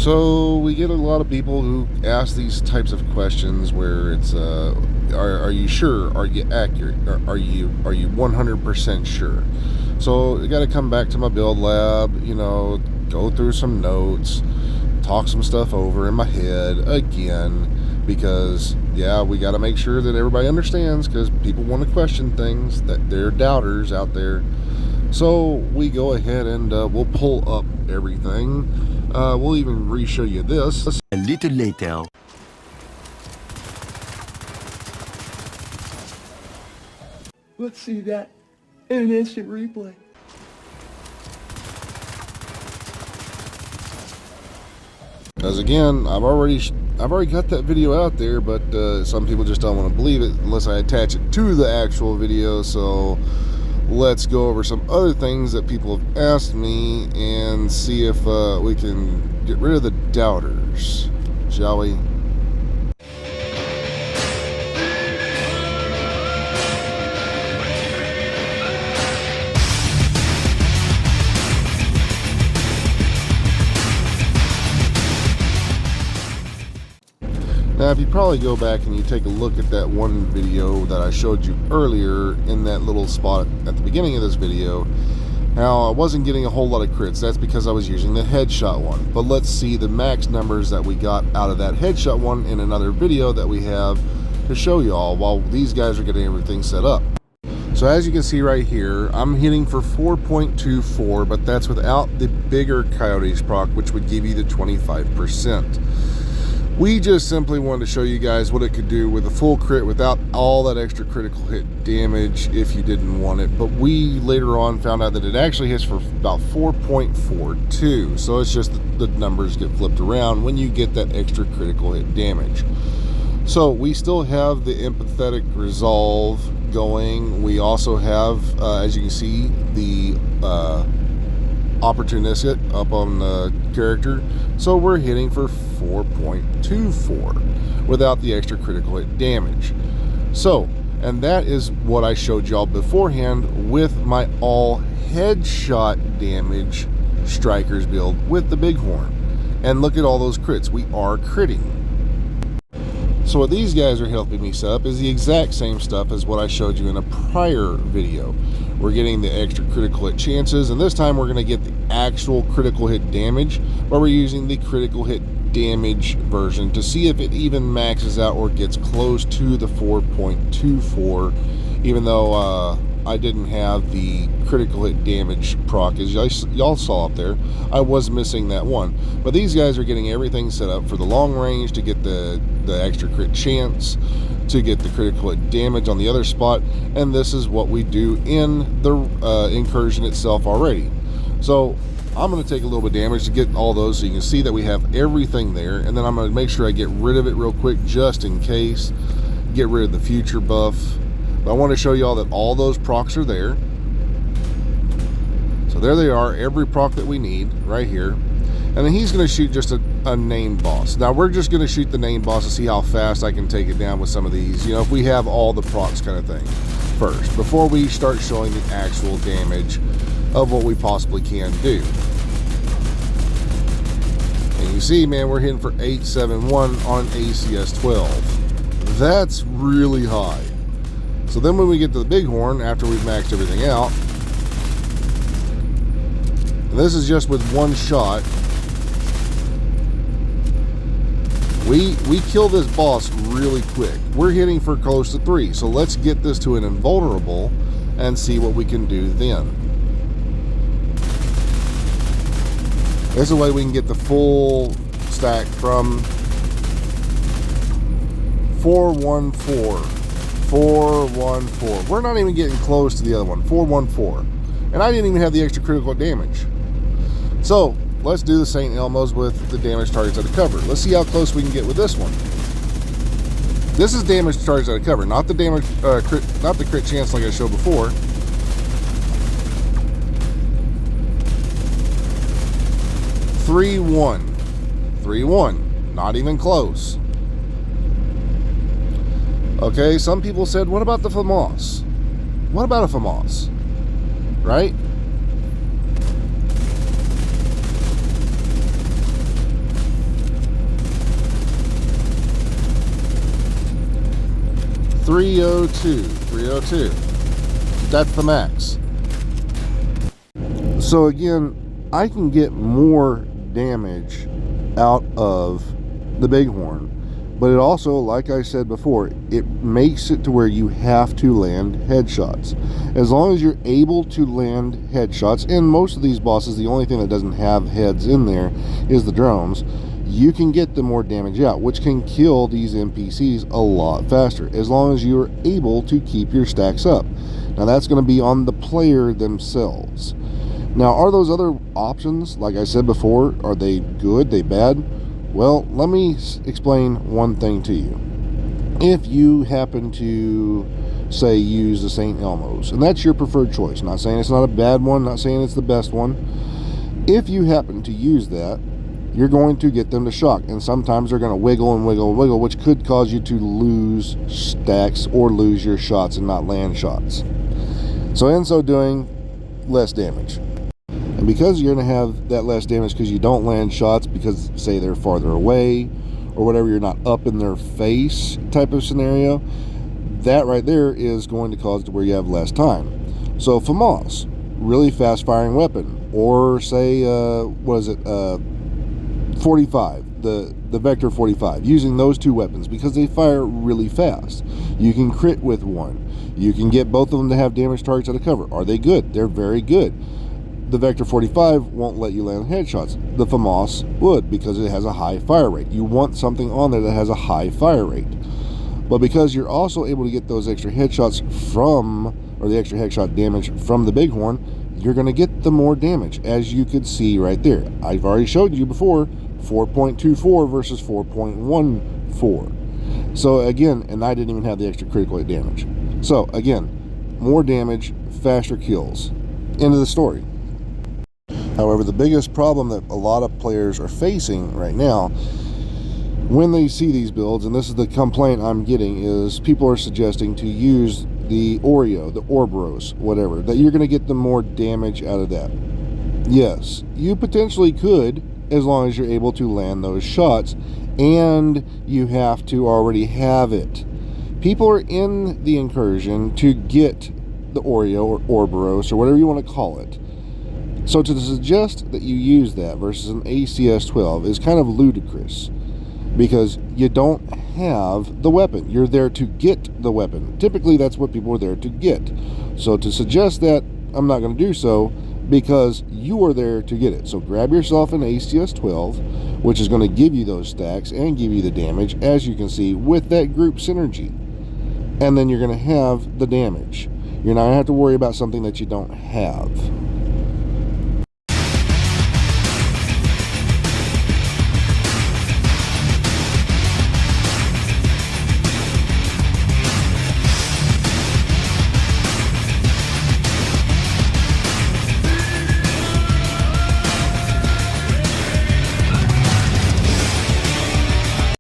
So we get a lot of people who ask these types of questions where it's, are you sure? Are you accurate? Are you 100% sure? So I got to come back to my build lab, go through some notes, talk some stuff over in my head again, because we got to make sure that everybody understands, because people want to question things, that they're doubters out there. So we go ahead and we'll pull up everything. We'll even re-show you this. A little later. Let's see that in an instant replay. Because again, I've already got that video out there, but some people just don't want to believe it unless I attach it to the actual video. So let's go over some other things that people have asked me and see if we can get rid of the doubters, shall we? Now, if you probably go back and you take a look at that one video that I showed you earlier in that little spot at the beginning of this video, how I wasn't getting a whole lot of crits. That's because I was using the headshot one. But let's see the max numbers that we got out of that headshot one in another video that we have to show you all while these guys are getting everything set up. So as you can see right here, I'm hitting for 4.24, but that's without the bigger Coyotes proc, which would give you the 25%. We just simply wanted to show you guys what it could do with a full crit without all that extra critical hit damage if you didn't want it. But we later on found out that it actually hits for about 4.42. So it's just the numbers get flipped around when you get that extra critical hit damage. So we still have the empathetic resolve going. We also have, as you can see, the opportunistic up on the character. So we're hitting for 4.24 without the extra critical hit damage. So, and that is what I showed y'all beforehand with my all headshot damage strikers build with the bighorn. And look at all those crits. We are critting. So what these guys are helping me set up is the exact same stuff as what I showed you in a prior video. We're getting the extra critical hit chances, and this time we're going to get the actual critical hit damage, but we're using the critical hit damage version to see if it even maxes out or gets close to the 4.24, even though I didn't have the critical hit damage proc, as y'all saw up there. I was missing that one. But these guys are getting everything set up for the long range to get the extra crit chance, to get the critical hit damage on the other spot, and this is what we do in the incursion itself already. So I'm going to take a little bit of damage to get all those so you can see that we have everything there, and then I'm going to make sure I get rid of it real quick just in case, get rid of the future buff. But I want to show you all that all those procs are there. So there they are, every proc that we need right here. And then he's going to shoot just a named boss. Now we're just going to shoot the named boss to see how fast I can take it down with some of these, if we have all the procs kind of thing first, before we start showing the actual damage of what we possibly can do. And you see, man, we're hitting for 871 on ACS 12. That's really high. So then when we get to the bighorn, after we've maxed everything out, and this is just with one shot, we kill this boss really quick. We're hitting for close to 3, so let's get this to an invulnerable and see what we can do then. This is a way we can get the full stack from 414. 414. We're not even getting close to the other one. 414. And I didn't even have the extra critical damage. So let's do the St. Elmo's with the damage targets out of cover. Let's see how close we can get with this one. This is damage targets out of cover, not the damage not the crit chance like I showed before. 3-1. 3-1. Not even close. Okay, some people said, what about the FAMAS? What about a FAMAS? Right? 302. 302. That's the max. So again, I can get more damage out of the Bighorn, but it also, like I said before, it makes it to where you have to land headshots. As long as you're able to land headshots, and most of these bosses, the only thing that doesn't have heads in there is the drones, you can get the more damage out, which can kill these NPCs a lot faster, as long as you're able to keep your stacks up. Now that's going to be on the player themselves. Now, are those other options, like I said before, are they good, they bad? Well, let me explain one thing to you. If you happen to, say, use the St. Elmo's, and that's your preferred choice, not saying it's not a bad one, not saying it's the best one. If you happen to use that, you're going to get them to shock, and sometimes they're going to wiggle and wiggle and wiggle, which could cause you to lose stacks or lose your shots and not land shots. So in so doing, less damage. And because you're going to have that less damage because you don't land shots because, say, they're farther away or whatever, you're not up in their face type of scenario, that right there is going to cause to where you have less time. So FAMAS, really fast firing weapon, or say, 45, the Vector 45, using those two weapons because they fire really fast. You can crit with one. You can get both of them to have damage targets out of cover. Are they good? They're very good. The Vector 45 won't let you land headshots. The FAMAS would, because it has a high fire rate. You want something on there that has a high fire rate. But because you're also able to get those extra headshots from, or the extra headshot damage from the Bighorn, you're going to get the more damage, as you could see right there. I've already showed you before, 4.24 versus 4.14. So again, and I didn't even have the extra critical hit damage. So again, more damage, faster kills. End of the story. However, the biggest problem that a lot of players are facing right now when they see these builds, and this is the complaint I'm getting, is people are suggesting to use the Oreo, the Ouroboros, whatever, that you're going to get the more damage out of that. Yes, you potentially could, as long as you're able to land those shots, and you have to already have it. People are in the incursion to get the Oreo or Ouroboros or whatever you want to call it. So to suggest that you use that versus an ACS-12 is kind of ludicrous, because you don't have the weapon. You're there to get the weapon. Typically that's what people are there to get. So to suggest that, I'm not going to do so, because you are there to get it. So grab yourself an ACS-12, which is going to give you those stacks and give you the damage, as you can see, with that group synergy. And then you're going to have the damage. You're not going to have to worry about something that you don't have.